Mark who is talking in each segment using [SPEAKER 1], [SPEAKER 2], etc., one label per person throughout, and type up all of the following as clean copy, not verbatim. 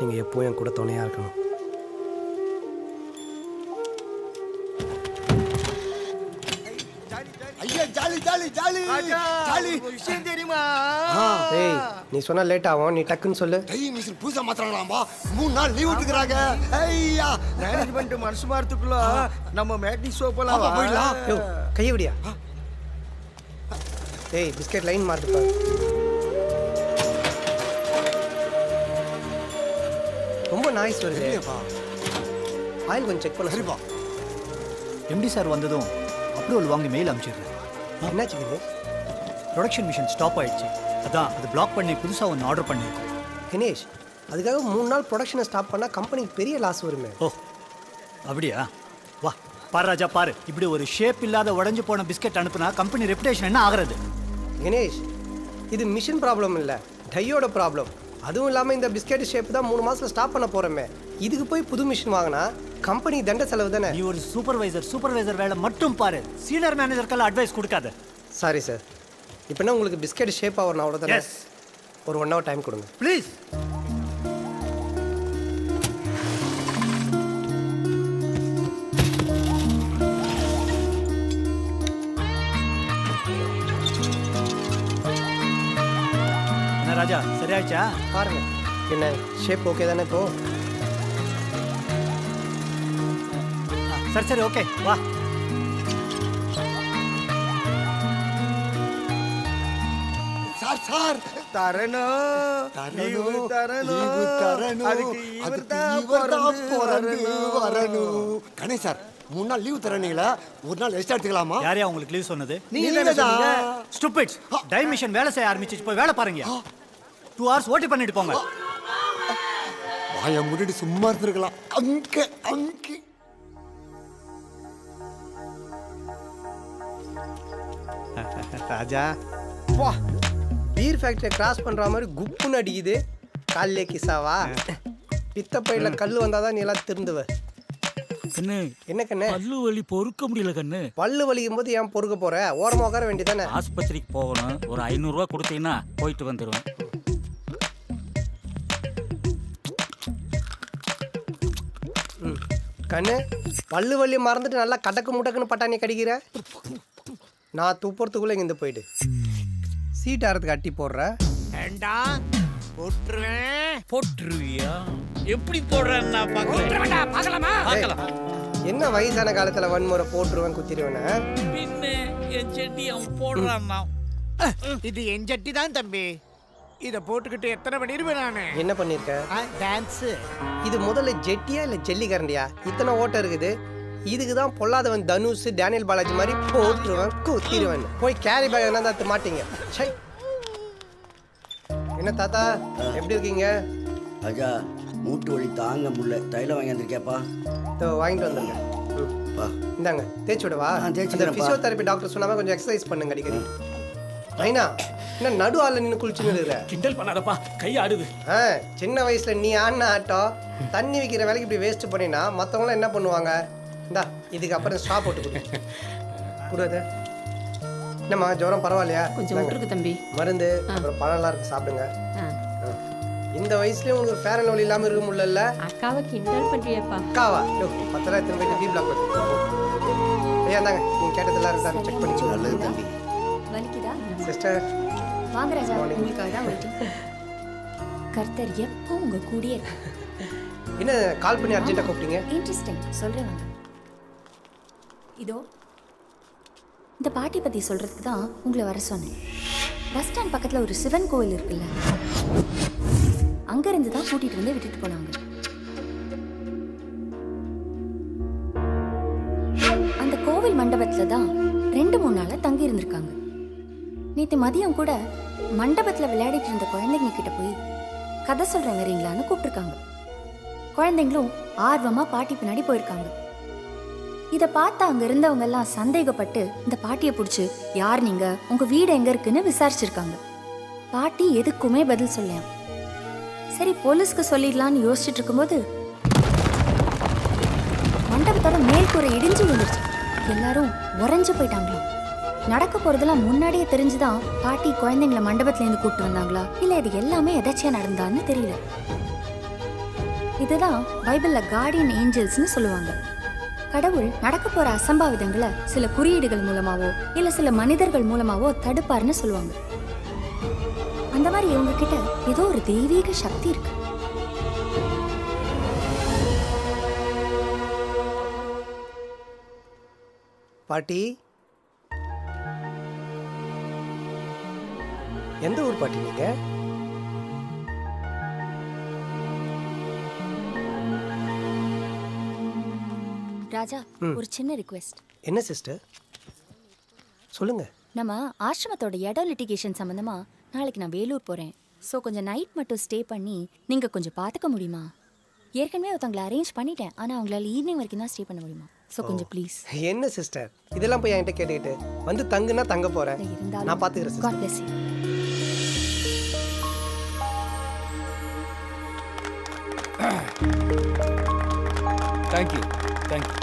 [SPEAKER 1] நீங்கள் எப்போவும் என் கூட துணையாக இருக்கணும்.
[SPEAKER 2] ஐயா ஜாலி ஜாலி ஜாலி ஜாலி
[SPEAKER 3] விஷயம் தெரியுமா?
[SPEAKER 1] ஏய் நீ சொன்னா லேட் ஆகும், நீ டக்குன்னு சொல்லு.
[SPEAKER 2] டைம் மிஷின் புதுசா மாத்துறாங்களாம்பா. 3 நாள் லீவ் விட்டுக்கறாங்க. ஐயா
[SPEAKER 3] மேனேஜ்மெண்ட் மனசு மாறதுக்குள்ள நம்ம மேட்னி ஷோ போலாம்.
[SPEAKER 2] ஆமா, போயிடலாம்.
[SPEAKER 1] யோ கையை விடியா. ஏய் பிஸ்கெட் லைன் மாறுது பாரு. ரொம்ப நாய்ஸ் வருது.
[SPEAKER 2] இல்லையாப்பா?
[SPEAKER 1] ஆயில் கொஞ்சம் செக் பண்ண
[SPEAKER 2] சரிப்பா.
[SPEAKER 4] எம்டி சார் வந்ததும் அப்ரூவல் வாங்கி மெயில் அனுப்பிச்சிடுறேன்.
[SPEAKER 1] என்னாச்சு கணேஷ்?
[SPEAKER 4] ப்ரொடக்ஷன் மிஷன் ஸ்டாப் ஆயிடுச்சு. அதான் அது பிளாக் பண்ணி புதுசாக ஒன்று ஆர்டர் பண்ணியிருக்கோம்.
[SPEAKER 1] கணேஷ் அதுக்காக 3 நாள் ப்ரொடக்ஷனை ஸ்டாப் பண்ணால் கம்பெனிக்கு பெரிய லாஸ் வருமே.
[SPEAKER 4] ஓ அப்படியா? வா பாரு ராஜா பாரு, இப்படி ஒரு ஷேப் இல்லாத உடஞ்சு போன பிஸ்கெட் அனுப்புனா கம்பெனி ரெப்புடேஷன் என்ன ஆகிறது?
[SPEAKER 1] கணேஷ் இது மிஷின் ப்ராப்ளம் இல்லை, டையோட ப்ராப்ளம். அதுவும் இல்லாமல் இந்த பிஸ்கெட் ஷேப் தான் 3 மாதத்தில் ஸ்டாப் பண்ண போகிறோமே. இதுக்கு போய் புது மிஷின் வாங்கினா கம்பெனி தண்ட செலவு தானே.
[SPEAKER 4] நீ ஒரு சூப்பர்வைசர் வேலை மட்டும் பாரு, சீனியர் மேனேஜருக்கெல்லாம் அட்வைஸ் கொடுக்காத.
[SPEAKER 1] Sorry sir. இப்போ என்ன உங்களுக்கு பிஸ்கெட் ஷேப் ஆகணும் அவ்வளோதானே?
[SPEAKER 4] எஸ்.
[SPEAKER 1] ஒரு 1 hour டைம் கொடுங்க
[SPEAKER 4] ப்ளீஸ். என்ன ராஜா சரியாச்சா?
[SPEAKER 1] பாருங்க. என்ன ஷேப் ஓகே தானே இப்போ?
[SPEAKER 4] சரி ஓகே வா.
[SPEAKER 2] சார் சார்
[SPEAKER 3] தரணும்
[SPEAKER 2] லீவு
[SPEAKER 3] தரணும். அதுக்கு இவர்தான்
[SPEAKER 2] பிறந்து வரணும். கணேஷ் சார் 3 நாள் லீவ் தரீங்களா? ஒரு நாள் ரெஸ்ட் எடுத்துக்கலாமா?
[SPEAKER 4] யாரையா உங்களுக்கு லீவ் சொன்னது?
[SPEAKER 3] நீங்க தானே
[SPEAKER 4] ஸ்டூபிட்ஸ். டைம் மிஷன் வேலை செய்ய ஆரம்பிச்சு போய் வேலை பாருங்க. 2 hours ஓட்டி பண்ணிட்டு போங்க.
[SPEAKER 2] வாயை மூடிட்டு சும்மா இருந்திருக்கலாம். அங்க
[SPEAKER 4] ராஜா
[SPEAKER 1] வா பீர் ஃபேக்டரியை கிராஸ் பண்ணுற மாதிரி குப்புன்னு அடிக்குது. காலையே கிசாவா? பித்தப்பையில் கல் வந்தால் தான் நீ எல்லாம் திருந்துவ.
[SPEAKER 5] கண்ணு
[SPEAKER 1] என்ன கண்ணு?
[SPEAKER 5] பல்லு வலி பொறுக்க முடியல கண்ணு.
[SPEAKER 1] பல்லு வலிக்கும் போது ஏன் பொறுக்க போற? ஓரமாக உட்கார வேண்டியதானே?
[SPEAKER 5] ஆஸ்பத்திரிக்கு போகணும். ஒரு 500 ரூபா கொடுத்தீங்கன்னா போயிட்டு வந்துடுவேன்.
[SPEAKER 1] கண்ணு பல்லு வலி மறந்துட்டு நல்லா கடக்கு முடக்குன்னு பட்டாணி கடிக்கிற. நான் துப்புறதுக்குள்ளே இங்கேருந்து போயிட்டு சீட் ஆறதுக்கு அட்டி போடுற.
[SPEAKER 5] போட்டுருவியா? எப்படி போடுறேன்னா பார்க்கலாம்.
[SPEAKER 1] என்ன வயசான காலத்தில் வன்முறை போட்டுருவேன் குத்திடுவேன?
[SPEAKER 5] பின்ன என் செடி அவன் போடுறான்னா.
[SPEAKER 3] இது என் சட்டி தான் தம்பி. இத போட்டுக்கிட்டு எத்தனை பண்ணிருவேன் நானு.
[SPEAKER 1] என்ன பண்ணிருக்க?
[SPEAKER 3] டான்ஸ்.
[SPEAKER 1] இது முதல்ல ஜெட்டியா இல்லை ஜல்லிக்கரண்டியா? இத்தனை ஓட்டம் இருக்குது. இதுக்கு தான் பொல்லாதவன் தனுஷ் டேனியல் பாலாஜி மாதிரி போட்டுருவேன் குத்திடுவேன். போய் கேரி பேக் என்ன தான் மாட்டீங்க. சை. என்ன தாத்தா எப்படி இருக்கீங்க?
[SPEAKER 6] ராஜா மூட்டு வலி தாங்க முடியல. தைலம் வாங்கி வந்திருக்கேப்பா.
[SPEAKER 1] வாங்கிட்டு வந்துருங்க. இந்தாங்க தேய்ச்சி விடவா? பிசியோதெரபி டாக்டர் சொன்னாம கொஞ்சம் எக்ஸசைஸ் பண்ணுங்க அடிக்கடி. ரைனா என்ன நடு ஆள்ல நின்று குளிச்சுன்னு இருக்கிற?
[SPEAKER 5] கிண்டல் பண்ணாதப்பா, கை ஆடுது.
[SPEAKER 1] சின்ன வயசுல நீ ஆடின ஆட்டம் தண்ணி வைக்கிற வேலைக்கு இப்படி வேஸ்ட் பண்ணினா மற்றவங்களாம் என்ன பண்ணுவாங்க? இந்தா இதுக்கு அப்புறம் ஸ்டாப் போட்டு கொடுது. என்னம்மா ஜுரம் பரவாயில்லையா?
[SPEAKER 7] கொஞ்சம் விட்டுருக்கு தம்பி.
[SPEAKER 1] மருந்து அப்புறம் பழம்லாம் இருக்கு சாப்பிடுங்க. இந்த வயசுலயும் உங்களுக்கு ஃபேர் அண்ட் லவ்லி இல்லாம இருக்க முடியல.
[SPEAKER 7] அக்காவை கிண்டல் பண்றியப்பா?
[SPEAKER 1] அக்காவா? 10,000 எடுத்து போயிட்டு பி பிளாக் ஐயா தாங்க நீங்க கேட்டதெல்லாம் இருக்கான்னு செக் பண்ணிக்கோங்க. நல்லது தம்பி.
[SPEAKER 7] வலிக்குதா
[SPEAKER 1] சிஸ்டர்
[SPEAKER 7] வாங்க ராஜா, உங்களுக்காக தான் வெயிட்டிங். கர்த்தர் எப்போ உங்க கூடயே இருக்கார்.
[SPEAKER 1] என்ன கால் பண்ணி அர்ஜென்ட்டா கூப்பிட்டீங்க?
[SPEAKER 7] இன்ட்ரெஸ்டிங் சொல்றேன் வாங்க. இதோ இந்த பாட்டி பத்தி சொல்றதுக்கு தான் உங்களை வர சொன்னேன். பஸ் ஸ்டாண்ட் பக்கத்துல ஒரு சிவன் கோவில் இருக்குல்ல, அங்கிருந்து தான் கூட்டிட்டு வந்து விட்டுட்டு போனாங்க. அந்த கோவில் மண்டபத்துல தான் 2-3 நாளா தங்கி இருந்திருக்காங்க. நேற்று மதியம் கூட மண்டபத்தில் விளையாடிட்டு இருந்த குழந்தைங்க கிட்ட போய் கதை சொல்கிறேன் வரீங்களான்னு கூப்பிட்டுருக்காங்க. குழந்தைங்களும் ஆர்வமாக பாட்டி பின்னாடி போயிருக்காங்க. இதை பார்த்து அங்கே இருந்தவங்க எல்லாம் சந்தேகப்பட்டு இந்த பாட்டியை பிடிச்சி யார் நீங்கள், உங்கள் வீடு எங்கே இருக்குன்னு விசாரிச்சிருக்காங்க. பாட்டி எதுக்குமே பதில் சொல்லேன். சரி போலீஸ்க்கு சொல்லிடலான்னு யோசிச்சுட்டு இருக்கும்போது மண்டபத்தோட மேல்கூரை இடிஞ்சு விழுந்துருச்சு. எல்லாரும் உறைஞ்சு போயிட்டாங்களோ. நடக்க போறதெல்லாம் முன்னாடியே தெரிஞ்சுதான் பாட்டி குழந்தைங்களை மண்டபத்துல இருந்து கூப்பிட்டு வந்தாங்களா இல்ல இது எல்லாமே எதாச்சியா நடந்தான்னு தெரியல. இதுதான் பைபிள்ல கார்டியன் ஏஞ்சல்ஸ்னு சொல்லுவாங்க. கடவுள் நடக்க போற அசம்பாவிதங்களை சில குறியீடுகள் மூலமாவோ இல்ல சில மனிதர்கள் மூலமாவோ தடுப்பார்னு சொல்லுவாங்க. அந்த மாதிரி இவங்க கிட்ட ஏதோ ஒரு தெய்வீக சக்தி இருக்கு.
[SPEAKER 1] பாட்டி, எந்த ஊர் பாட்டி நீங்க?
[SPEAKER 7] ராஜா, ஒரு சின்ன ரிக்வெஸ்ட்.
[SPEAKER 1] என்ன சிஸ்டர், சொல்லுங்க.
[SPEAKER 7] நம்ம ஆசிரமத்தோட இடம் லிட்டிகேஷன் சம்பந்தமா நாளைக்கு நான் வேலூர் போறேன். ஸோ கொஞ்சம் நைட் மட்டும் ஸ்டே பண்ணி நீங்க கொஞ்சம் பார்த்துக்க முடியுமா? ஏற்கனவே ஒருத்தவங்களை அரேஞ்ச் பண்ணிட்டேன், ஆனா அவங்களால ஈவினிங் வரைக்கும் தான் ஸ்டே பண்ண முடியுமா? ஸோ கொஞ்சம் ப்ளீஸ்.
[SPEAKER 1] என்ன சிஸ்டர், இதெல்லாம் போய் என்கிட்ட கேட்டுக்கிட்டு வந்து தங்குனா தங்க போறேன்.
[SPEAKER 7] இருந்தாலும்
[SPEAKER 1] நான் பாத்துக்கிறேன் sister.
[SPEAKER 7] God bless you.
[SPEAKER 8] Thank you thank you.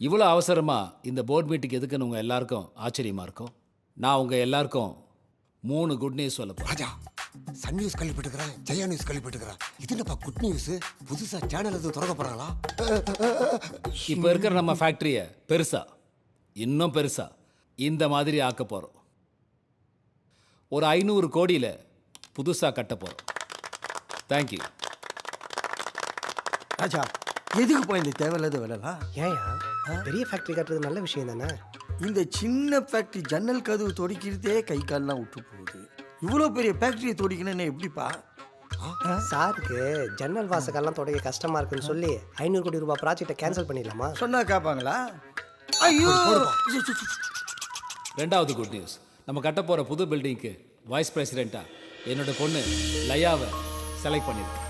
[SPEAKER 8] இவ்வளோ அவசரமாக இந்த போர்ட் மீட்டிங் எதுக்குன்னு உங்கள் எல்லாருக்கும் ஆச்சரியமாக இருக்கும். நான் உங்கள் எல்லாருக்கும் 3 குட் நியூஸ் சொல்ல போகிறேன்.
[SPEAKER 2] ராஜா, சன் நியூஸ் கேள்விப்பட்டுக்கிறேன், ஜெயா நியூஸ் கேள்விப்பட்டுக்கிறேன். இது என்னப்பா குட் நியூஸ்? புதுசா சேனல் எதுவும் திறக்க போறாங்களா?
[SPEAKER 8] இப்போ இருக்கிற நம்ம ஃபேக்ட்ரியை இன்னும் பெருசா இந்த மாதிரி ஆக்க போகிறோம். ஒரு 500 கோடியில் புதுசாக கட்ட போகிறோம். தேங்க்யூ.
[SPEAKER 6] ராஜா, எதுக்கு போய் இந்த தேவையில்லாத வேலைலாம்?
[SPEAKER 1] ஏயா, பெரிய ஃபேக்டரி கட்டுறது நல்ல விஷயம் தானே?
[SPEAKER 6] இந்த சின்ன ஃபேக்டரி ஜன்னல் கதவு தொடிக்கிறதே கை கால்லாம் விட்டு போகுது. இவ்வளோ பெரிய ஃபேக்டரியை தொடிக்கணும்னு எப்படிப்பா?
[SPEAKER 1] சாருக்கு ஜன்னல் வாசகெல்லாம் தொடங்க கஷ்டமா இருக்குன்னு சொல்லி 500 கோடி ரூபாய் ப்ராஜெக்டை கேன்சல் பண்ணிடலாமா?
[SPEAKER 6] சொன்னா கேட்பாங்களா? ஐயோ,
[SPEAKER 8] 2வது குட் நியூஸ், நம்ம கட்ட போகிற புது பில்டிங்க்கு வைஸ் பிரசிடெண்ட்டாக என்னோட பொண்ணு லயாவை செலக்ட் பண்ணியிருக்கேன்.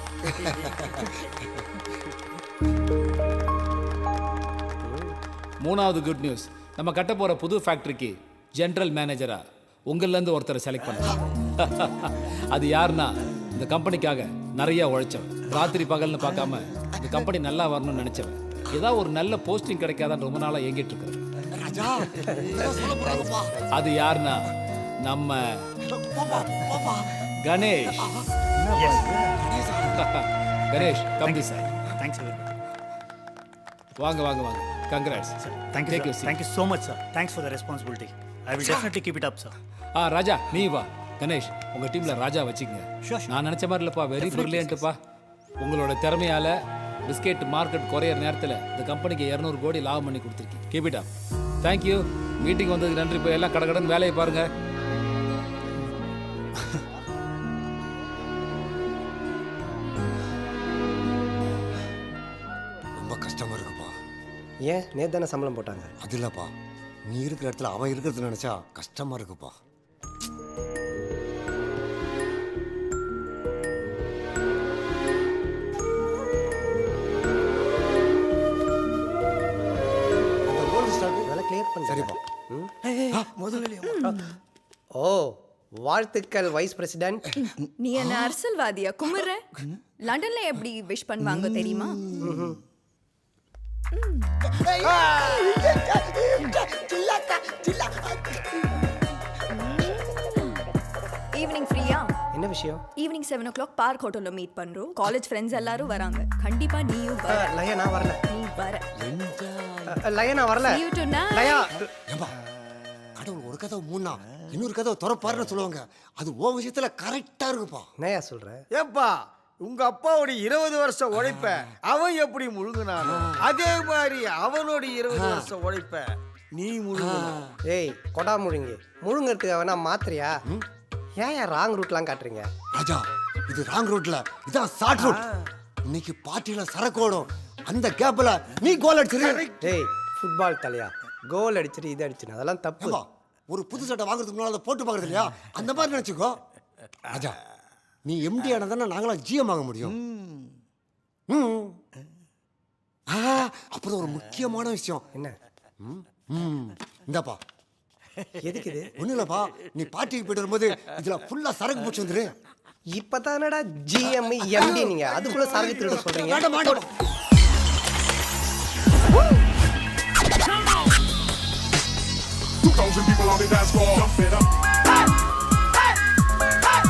[SPEAKER 8] 3வது குட் நியூஸ், நம்ம கட்ட போகிற புது ஃபேக்ட்ரிக்கு ஜென்ரல் மேனேஜராக உங்கள்லேருந்து ஒருத்தரை செலக்ட் பண்ண. அது யாருன்னா, இந்த கம்பெனிக்காக நிறைய உழைச்சவன், ராத்திரி பகல்னு பார்க்காம இந்த கம்பெனி நல்லா வரணும்னு நினச்சவன், ஏதாவது ஒரு நல்ல போஸ்டிங் கிடைக்காதான்னு ரொம்ப நாளாக ஏங்கிட்டு இருக்கிறேன்.
[SPEAKER 2] ராஜா, இதெல்லாம் சொல்லப் போறாங்கப்பா.
[SPEAKER 8] அது யாருன்னா நம்ம Ganesh. Ganesh, come this side.
[SPEAKER 4] Thanks very
[SPEAKER 8] வாங்க வாங்க வாங்க. Congrats.
[SPEAKER 4] Thank you sir. Thank you so much sir. Thanks for the responsibility. I will definitely keep it up sir.
[SPEAKER 8] Raja, நீ வா. கணேஷ், உங்கள் டீமில் ராஜா வச்சுக்கங்க. நான் நினச்ச மாதிரி இல்லைப்பா, வெரி பிரில்லியன்ட்டுப்பா. உங்களோட திறமையால் பிஸ்கெட் மார்க்கெட் குறையிற நேரத்தில் இந்த கம்பெனிக்கு 200 கோடி லாபம் பண்ணி கொடுத்துருக்கீங்க. Keep it up. Thank you. Meeting வந்ததுக்கு நன்றி. போய் எல்லாம் கடகடன்னு வேலையை பாருங்கள்.
[SPEAKER 2] ரொம்ப கஷ்டமா இருக்குப்பா.
[SPEAKER 1] ஏன், நேத்து தானே சம்பளம் போட்டாங்க.
[SPEAKER 2] அது இல்லப்பா, நீ இருக்கிற இடத்துல அவன் இருக்கிறது நினைச்சா கஷ்டமா இருக்குப்பா. அந்த gold star
[SPEAKER 1] அதெல்லாம் கிளியர் பண்ணி
[SPEAKER 2] சரிப்பா.
[SPEAKER 6] முதல்ல
[SPEAKER 1] ஓ, வாழ்த்துக்கள் வைஸ் பிரசிடென்ட்.
[SPEAKER 9] நீ என்ன அரசியல்வாதியா குமுற? லண்டன்ல எப்படி விஷ் பண்ணுவாங்க தெரியுமா? ஈவினிங் ஃப்ரீயா?
[SPEAKER 1] என்ன விஷயம்?
[SPEAKER 9] ஈவினிங் 7 o'clock பார்க் ஹோட்டல்ல மீட் பண்றோம். காலேஜ் ஃப்ரெண்ட்ஸ் எல்லாரும் வராங்க. கண்டிப்பா நீயும் வர.
[SPEAKER 1] லயா, நான் வரல.
[SPEAKER 9] நீ வர.
[SPEAKER 1] லயா, நான் வரல.
[SPEAKER 9] See you tonight.
[SPEAKER 1] லயா,
[SPEAKER 2] ஏம்பா, கடவுள் ஒரு கதவு மூணா இன்னொரு கதவு திறப்பாருன்னு சொல்லுவாங்க. அது ஓ விஷயத்துல கரெக்டா இருக்குப்பா.
[SPEAKER 1] என்னையா சொல்ற?
[SPEAKER 3] ஏப்பா, உங்க அப்பாவோட 20 வருஷம் உழைப்ப அவன் எப்படி முழுங்கினானோ அதே மாதிரி அவனோட 20 வருஷம் உழைப்ப நீ முழுங்கணும்.
[SPEAKER 1] ஏய், கொடா முழுங்கி முழுங்கிறதுக்கு வேணா மாத்திரையா? ஏன் ராங் ரூட்லாம் காட்டுறீங்க?
[SPEAKER 2] ராஜா, இது ராங் ரூட்ல, இதான் ஷார்ட் ரூட். இன்னைக்கு பார்ட்டில சரக்கு ஓடும். அந்த கேப்ல நீ கோல் அடிச்சிரு.
[SPEAKER 1] ஏய், ஃபுட்பால் தலையா, கோல் அடிச்சிட்டு இது அடிச்சுன்னு அதெல்லாம் தப்பு.
[SPEAKER 2] ஏம்பா, ஒரு புது சட்டை வாங்குறதுக்கு முன்னால அதை போட்டு பார்க்கறது இல்லையா? அந்த மாதிரி நினைச்சுக்கோ. ராஜா, நீ எம்டி ஆனதானே நாங்களாம் ஜிஎம் ஆக முடியும். அப்புறம் ஒரு முக்கியமான விஷயம்.
[SPEAKER 1] என்ன?
[SPEAKER 2] இந்தாப்பா.
[SPEAKER 1] எதுக்கு இது?
[SPEAKER 2] ஒண்ணு இல்லப்பா, நீ பார்ட்டிக்கு போயிட்டு வரும்போது இதுல ஃபுல்லா சரக்கு போச்சு வந்துரு.
[SPEAKER 1] இப்பதானடா ஜிஎம் எம்டி, நீங்க அதுக்குள்ள சரக்கு திருட சொல்றீங்க.
[SPEAKER 2] வேண்டாம், வேண்டாம்.
[SPEAKER 10] 2,000 people on the dance floor. Jump it up. Hey! Hey! Hey!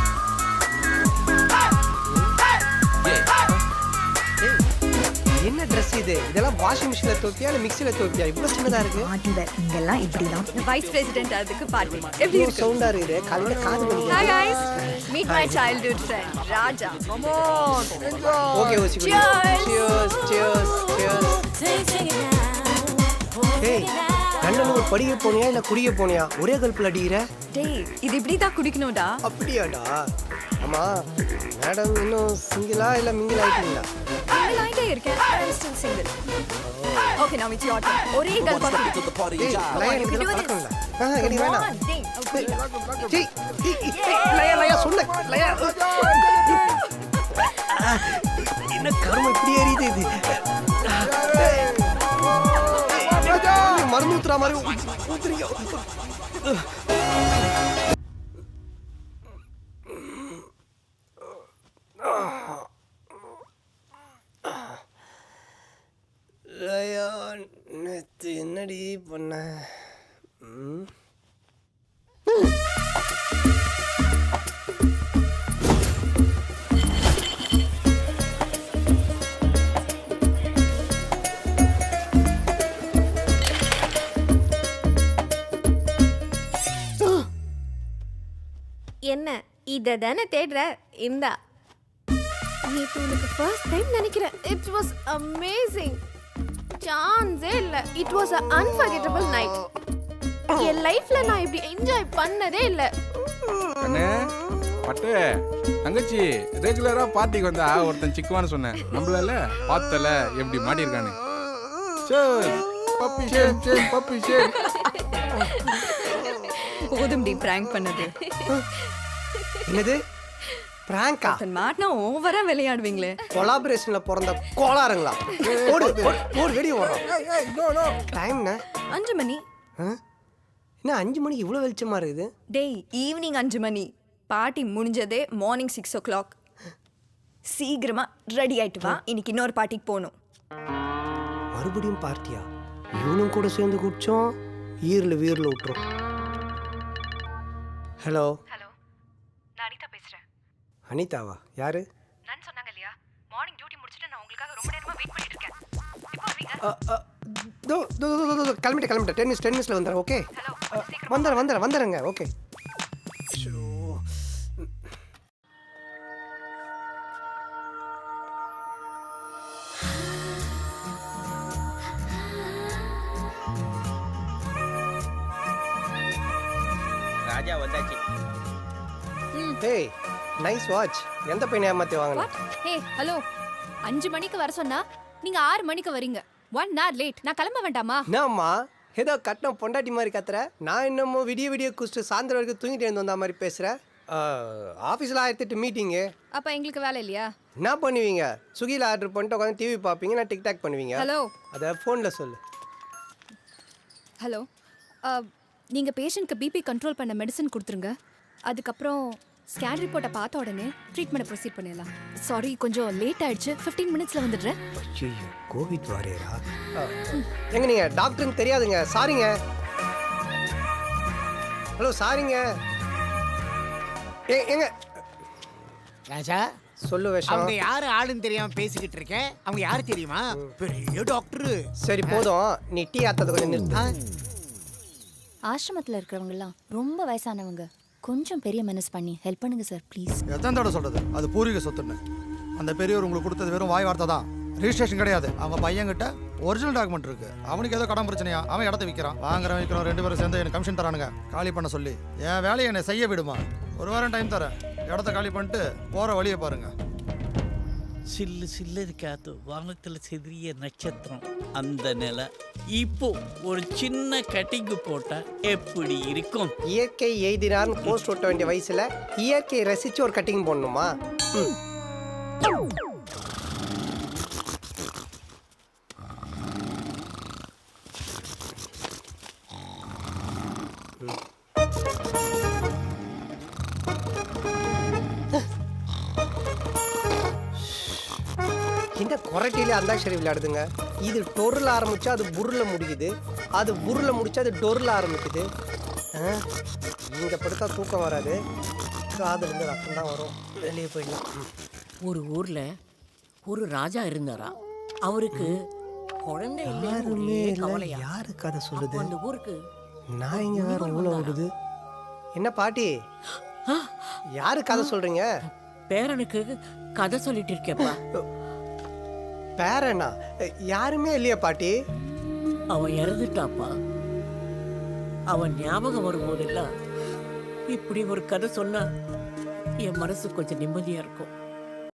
[SPEAKER 1] இது இதெல்லாம் வாஷிங் மிஷினில் துவைப்பியா இல்லை மிக்சியில் துவைப்பியா இவ்வளோ சின்னதாக இருக்கு
[SPEAKER 9] இங்கெல்லாம் இப்படிதான் வைஸ் பிரசிடென்ட் அதுக்கு பார்ட்டி எப்படி
[SPEAKER 1] இவ்வளோ சவுண்டாக இருக்குது காலையில் காது வலி.
[SPEAKER 9] Hi guys, meet my childhood friend Raja. Come on, enjoy.
[SPEAKER 1] Okay OC
[SPEAKER 9] Cheers.
[SPEAKER 1] Cheers ஏய் கண்ணனு ஒரு படிக்க போனியா இல்லை குடிக்க போனியா ஒரே கல்ப்பில் அடிக்கிற
[SPEAKER 9] டேய் இது இப்படி தான் குடிக்கணும்டா.
[SPEAKER 1] அப்படியாடா ஆமா மேடம் இன்னும் சிங்கிளா இல்லை மிங்கிள் ஆயிட்டீங்களா
[SPEAKER 9] சிங்கிள் ஆயிட்டே இருக்கேன். I'm still single. Okay, now it's your turn. ஒரே கல்பா குடி.
[SPEAKER 1] ஏய் லயா எனக்கு இதெல்லாம் பழக்கம் இல்லை எனக்கு
[SPEAKER 9] Come
[SPEAKER 1] வேணாம்
[SPEAKER 9] on, டேய்.
[SPEAKER 1] ஜெய் லயா சொன்ன லயா என்ன கரும இப்படி எரியுது இது மருந்து ஊத்துற மாதிரி ஊத்துறீங்க லயா நேத்து என்னடி பண்ண
[SPEAKER 10] என்ன இதை தானே தேடுற இந்தா நேற்று உனக்கு ஃபர்ஸ்ட் டைம் நினைக்கிறேன் இட் வாஸ் அமேசிங் சான்ஸே இல்லை it was a unforgettable night என் லைஃப்ல நான் இப்படி என்ஜாய் பண்ணதே இல்லை
[SPEAKER 11] அண்ணே பட்டு தங்கச்சி ரெகுலரா பார்ட்டிக்கு வந்தா ஒருத்தன் சிக்குவான்னு சொன்னேன் நம்மளால பார்த்தல எப்படி மாட்டிருக்கானு puppy shame shame puppy shame
[SPEAKER 9] போதும் டி prank பண்ணது.
[SPEAKER 1] என்னது பிராங்கா
[SPEAKER 9] தன் மாட்னா ஓவரா விளையாடுவீங்களே.
[SPEAKER 1] கொலாபரேஷன்ல பிறந்த கோளாறுங்களா ஓடு ஓடு வெளியே ஓடுறோம் டைம்னா
[SPEAKER 9] 5 மணி.
[SPEAKER 1] என்ன 5 மணிக்கு இவ்வளோ வெளிச்சமா இருக்குது
[SPEAKER 9] டேய் ஈவினிங் 5 மணி. பார்ட்டி முடிஞ்சதே மார்னிங் 6 o'clock. சீக்கிரமா ரெடி ஆயிட்டு வா, இன்னைக்கு இன்னொரு பார்ட்டிக்கு போகணும்.
[SPEAKER 1] மறுபடியும் பார்ட்டியா இவனும் கூட சேர்ந்து குடிச்சோம் ஈரில் வீரில் விட்டுரும். ஹலோ
[SPEAKER 9] ஹலோ, நான் அனிதா பேசுறேன்.
[SPEAKER 1] அனிதாவா யாரு
[SPEAKER 9] நான் சொன்னாங்க இல்லையா மார்னிங் டியூட்டி முடிச்சிட்டு நான் உங்களுக்காக ரொம்ப நேரமா வெயிட் பண்ணிட்டு இருக்கேன். இப்போ வரீங்க?
[SPEAKER 1] கிளம்பிட்டேன் 10 மினிட்ஸ்ல வந்துடுறேன். ஓகே வந்துடுறேங்க. ஓகே
[SPEAKER 3] ராஜா வந்தாச்சு.
[SPEAKER 1] ஹேய் நைஸ் வாட்ச் எந்த பையனை ஏமாற்றி வாங்கினேன்
[SPEAKER 10] ஹே ஹலோ 5 மணிக்கு வர சொன்னா நீங்க 6 மணிக்கு வரீங்க 1 hour லேட் நான் கிளம்ப வேண்டாமா
[SPEAKER 1] என்னம்மா ஏதோ கட்டணம் பொண்டாட்டி மாதிரி கத்துற நான் என்னமோ விடிய குடிச்சிட்டு சாயந்தரம் வரைக்கும் தூங்கிட்டு இருந்து வந்த மாதிரி பேசுகிறேன். ஆஃபீஸில் 1008 மீட்டிங்கு.
[SPEAKER 10] அப்ப எங்களுக்கு வேலை இல்லையா?
[SPEAKER 1] என்ன பண்ணுவீங்க ஸ்விக்கியில் ஆர்டர் பண்ணிட்டு உட்காந்து டிவி பார்ப்பீங்க நான் டிக்டாக் பண்ணுவீங்க.
[SPEAKER 10] ஹலோ
[SPEAKER 1] அதை ஃபோனில் சொல்லு.
[SPEAKER 10] ஹலோ நீங்க பேஷண்ட்க்கு பிபி கண்ட்ரோல் பண்ண மெடிசன் கொடுத்துருங்க. அதுக்கப்புறம் ஸ்கேன் ரிப்போர்ட்டை பார்த்த உடனே ட்ரீட்மெண்ட்டை ப்ரொசீட் பண்ணிடலாம். சாரி கொஞ்சம் லேட் ஆயிடுச்சு 15 மினிட்ஸ்ல வந்துடுறேன்.
[SPEAKER 1] ஐயோ கோவிட் வாரியரா எங்க நீங்க டாக்டர்னு தெரியாதுங்க சாரிங்க. ஹலோ சாரிங்க எங்க
[SPEAKER 12] ராஜா
[SPEAKER 1] சொல்லு விஷயம்.
[SPEAKER 12] அவங்க யாரு ஆளுன்னு தெரியாம பேசிக்கிட்டு இருக்கேன். அவங்க யாரு தெரியுமா? பெரிய டாக்டர்.
[SPEAKER 1] சரி போதும் நீ டீ ஆத்தது கொஞ்சம் நிறுத்து.
[SPEAKER 7] ஆசிரமத்தில் இருக்கிறவங்கலாம் ரொம்ப வயசானவங்க கொஞ்சம் பெரிய மனசு பண்ணி ஹெல்ப் பண்ணுங்க சார் ப்ளீஸ்.
[SPEAKER 13] எத்தனை தடவை சொல்றது அது பூர்வீக சொத்துன்னு. அந்த பெரியவர் உங்களுக்கு கொடுத்தது வெறும் வாய் வார்த்தை தான், ரிஜிஸ்ட்ரேஷன் கிடையாது. அவங்க பையன்கிட்ட ஒரிஜினல் டாக்குமெண்ட் இருக்கு. அவனுக்கு ஏதோ கடன் பிரச்சனையா அவன் இடத்த விற்கிறான். வாங்குறவன் விற்கிறோம் 2 பேரும் சேர்ந்து எனக்கு கமிஷன் தரானுங்க. காலி பண்ண சொல்லி என் வேலையை என்னை செய்ய விடுமா. 1 வாரம் டைம் தரேன். இடத்த காலி பண்ணிட்டு போற வழியை பாருங்க.
[SPEAKER 5] சில்லு சில்லு காத்து வானத்தில் சிதறிய நட்சத்திரம் அந்த நிலை இப்போ ஒரு சின்ன கட்டிங்கு போட்டா எப்படி இருக்கும்?
[SPEAKER 1] இயற்கை எய்தினார்னு போஸ்ட் ஒட்ட வேண்டிய வயசுல இயற்கை ரசிச்சு ஒரு கட்டிங் போடணுமா? இந்த கொரட்டியில அந்தாக்ஷரி விளையாடுதுங்க. இது டொருல ஆரம்பிச்சா அது புருல முடியுது, அது புருல முடிச்சா அது டொருல ஆரம்பிக்குது. இங்க படுத்தா தூக்கம் வராது, காதுல இருந்து ரத்தம் தான் வரும். வெளியே போயிடலாம்.
[SPEAKER 12] ஒரு ஊர்ல ஒரு ராஜா இருந்தாரா. அவருக்கு
[SPEAKER 14] குழந்தை
[SPEAKER 1] யாருமே
[SPEAKER 14] இல்லையே
[SPEAKER 1] இல்லை
[SPEAKER 14] கவலையா
[SPEAKER 1] யாரு கதை சொல்லுது
[SPEAKER 14] அந்த ஊருக்கு
[SPEAKER 1] நான் இங்க வேற ஊழ விடுது என்ன பாட்டி யாரு கதை சொல்றீங்க
[SPEAKER 14] பேரனுக்கு கதை சொல்லிட்டு இருக்கேப்பா.
[SPEAKER 1] பேரனா யாருமே இல்லையா பாட்டி
[SPEAKER 14] அவன் இறந்துட்டாப்பா. அவன் ஞாபகம் வரும்போதெல்லாம் இப்படி ஒரு கதை சொன்னா என் மனசு கொஞ்சம் நிம்மதியா இருக்கும்.